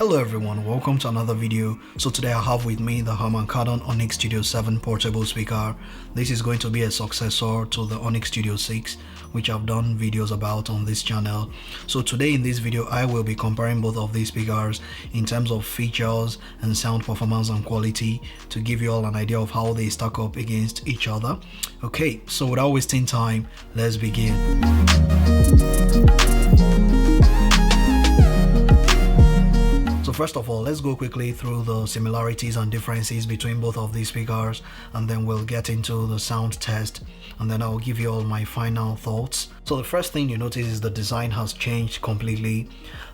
Hello everyone, welcome to another video. So today I have with me the Onyx Studio 7 portable speaker. This is going to be a successor to the Onyx Studio 6, which I've done videos about on this channel. So today in this video I will be comparing both of these speakers in terms of features and sound performance and quality to give you all an idea of how they stack up against each other. Okay, so without wasting time, let's begin. So first of all, let's go quickly through the similarities and differences between both of these speakers, and then we'll get into the sound test, and then I'll give you all my final thoughts. So the first thing you notice is the design has changed completely.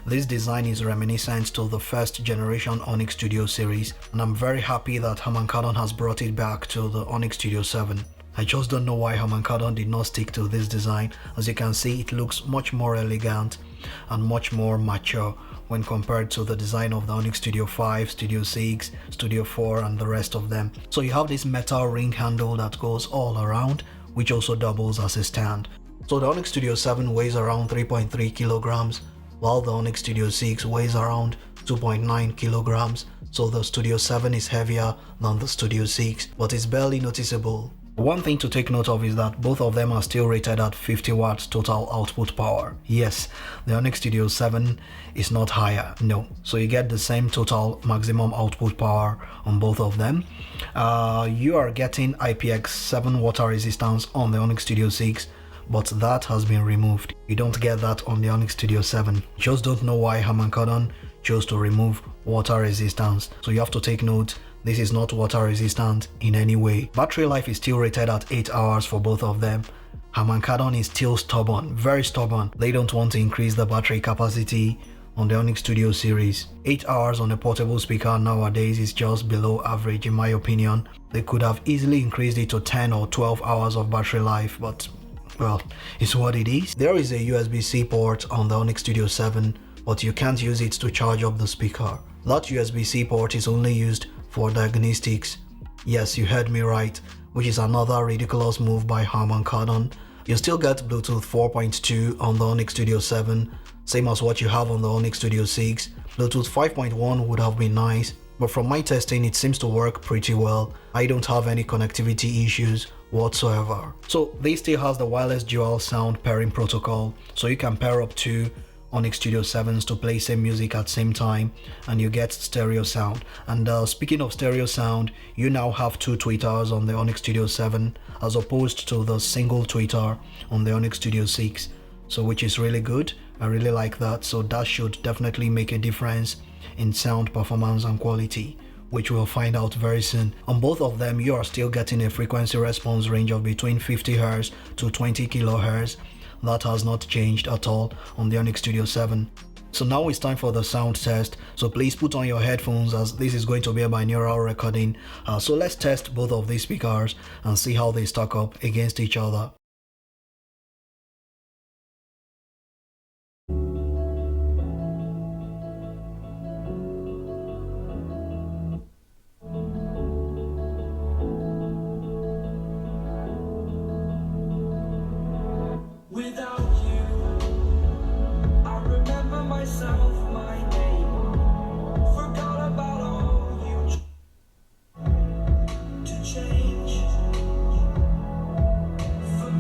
This design is reminiscent to the first generation Onyx Studio series, and I'm very happy that has brought it back to the Onyx Studio 7. I just don't know why did not stick to this design. As you can see, it looks much more elegant and much more mature when compared to the design of the Onyx Studio 5, Studio 6, Studio 4 and the rest of them. So you have this metal ring handle that goes all around, which also doubles as a stand. So the Onyx Studio 7 weighs around 3.3 kilograms, while the Onyx Studio 6 weighs around 2.9 kilograms. So the Studio 7 is heavier than the Studio 6, but it's barely noticeable. One thing to take note of is that both of them are still rated at 50 watts total output power. Yes, the Onyx Studio 7 is not higher, no. So you get the same total maximum output power on both of them. You are getting IPX7 water resistance on the Onyx Studio 6, but that has been removed. You don't get that on the Onyx Studio 7. Just don't know why chose to remove water resistance. So you have to take note, this is not water resistant in any way. Battery life is still rated at 8 hours for both of them. is still stubborn, very stubborn. They don't want to increase the battery capacity on the Onyx Studio series. 8 hours on a portable speaker nowadays is just below average in my opinion. They could have easily increased it to 10 or 12 hours of battery life, but well, it's what it is. There is a USB-C port on the Onyx Studio 7, but you can't use it to charge up the speaker. That USB-C port is only used for diagnostics. Yes, you heard me right, which is another ridiculous move by You still get Bluetooth 4.2 on the Onyx Studio 7, same as what you have on the Onyx Studio 6. Bluetooth 5.1 would have been nice, but from my testing it seems to work pretty well. I don't have any connectivity issues whatsoever. So this still has the wireless dual sound pairing protocol, so you can pair up two Onyx Studio 7s to play same music at same time, and you get stereo sound. And speaking of stereo sound, you now have two tweeters on the Onyx Studio 7 as opposed to the single tweeter on the Onyx Studio 6, so which is really good. I really like that, so that should definitely make a difference in sound performance and quality, which we'll find out very soon. On both of them, you are still getting a frequency response range of between 50 Hz to 20 kHz. That has not changed at all on the Onyx Studio 7. So now it's time for the sound test. So please put on your headphones as this is going to be a binaural recording. So let's test both of these speakers and see how they stack up against each other. Without you, I remember myself, my name. Forgot about all you to change. For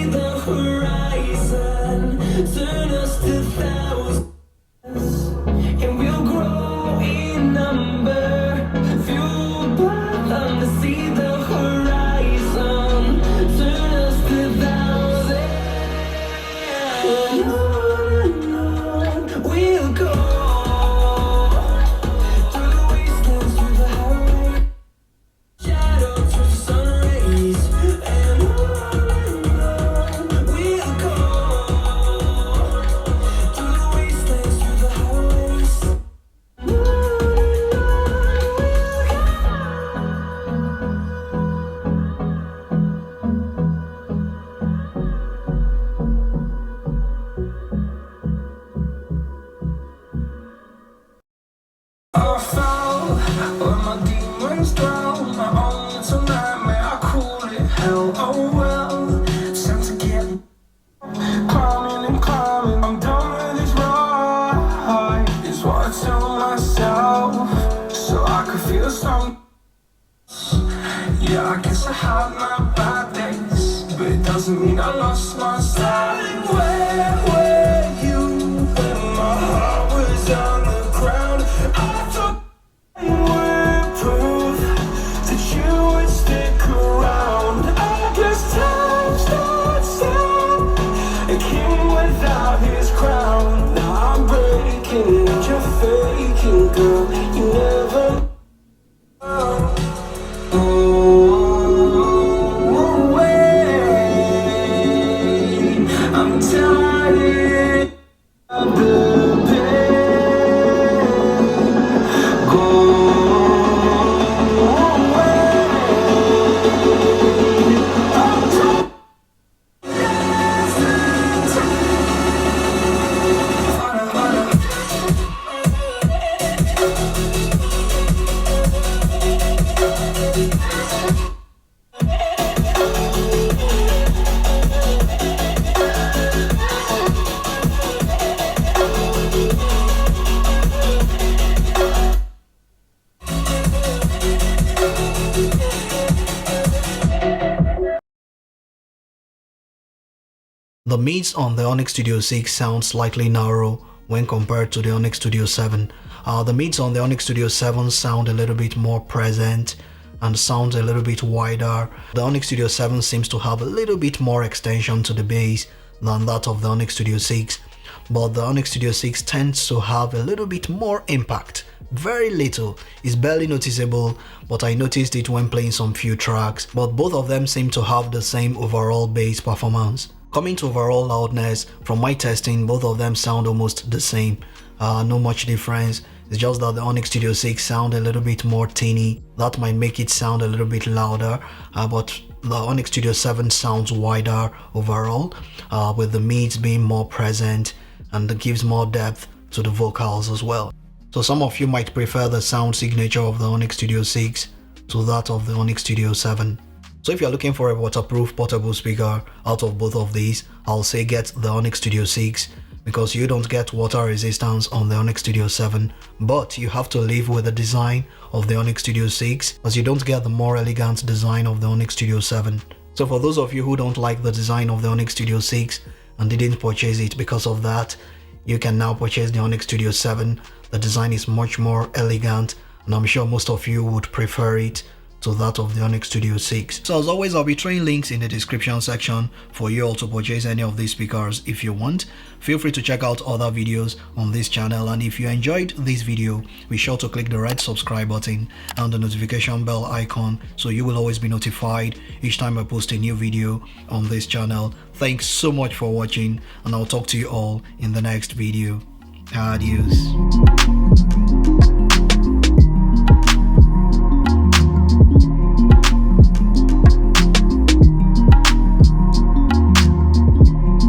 see the horizon, turn us to thousands, and we'll grow in number, fueled by them to see the horizon, turn us to thousands, and on we'll go, through the wastelands, through the highway, shadow to the sun rays, and on we'll go, through the wastelands, through the highways. I fell where my demons drown. My own little nightmare, I call it hell. Oh well, it's time to get climbing and climbing. I'm done with this ride, is what I tell myself, so I could feel strong. Yeah, I guess I had my bad days, but it doesn't mean I lost my style. Where were you when my heart was on the ground? I thought you would prove that you would stick around. I guess time stood still, a king without his crown. Now I'm breaking and you're faking, girl. You never wait. I'm tired of the pain. Go away. I'm tired. The mids on the Onyx Studio 6 sound slightly narrow when compared to the Onyx Studio 7. The mids on the Onyx Studio 7 sound a little bit more present and sounds a little bit wider. The Onyx Studio 7 seems to have a little bit more extension to the bass than that of the Onyx Studio 6, but the Onyx Studio 6 tends to have a little bit more impact. Very little, it's barely noticeable, but I noticed it when playing some few tracks, but both of them seem to have the same overall bass performance. Coming to overall loudness, from my testing, both of them sound almost the same. No much difference. It's just that the Onyx Studio 6 sound a little bit more tinny. That might make it sound a little bit louder, but the Onyx Studio 7 sounds wider overall, with the mids being more present, and it gives more depth to the vocals as well. So some of you might prefer the sound signature of the Onyx Studio 6 to that of the Onyx Studio 7. So if you're looking for a waterproof portable speaker out of both of these, I'll say get the Onyx Studio 6, because you don't get water resistance on the Onyx Studio 7, but you have to live with the design of the Onyx Studio 6, as you don't get the more elegant design of the Onyx Studio 7. So for those of you who don't like the design of the Onyx Studio 6 and didn't purchase it because of that, you can now purchase the Onyx Studio 7. The design is much more elegant, and I'm sure most of you would prefer it to that of the Onyx Studio 6. So as always, I'll be throwing links in the description section for you all to purchase any of these speakers if you want. Feel free to check out other videos on this channel, and if you enjoyed this video, be sure to click the red subscribe button and the notification bell icon so you will always be notified each time I post a new video on this channel. Thanks so much for watching, and I'll talk to you all in the next video. Adios.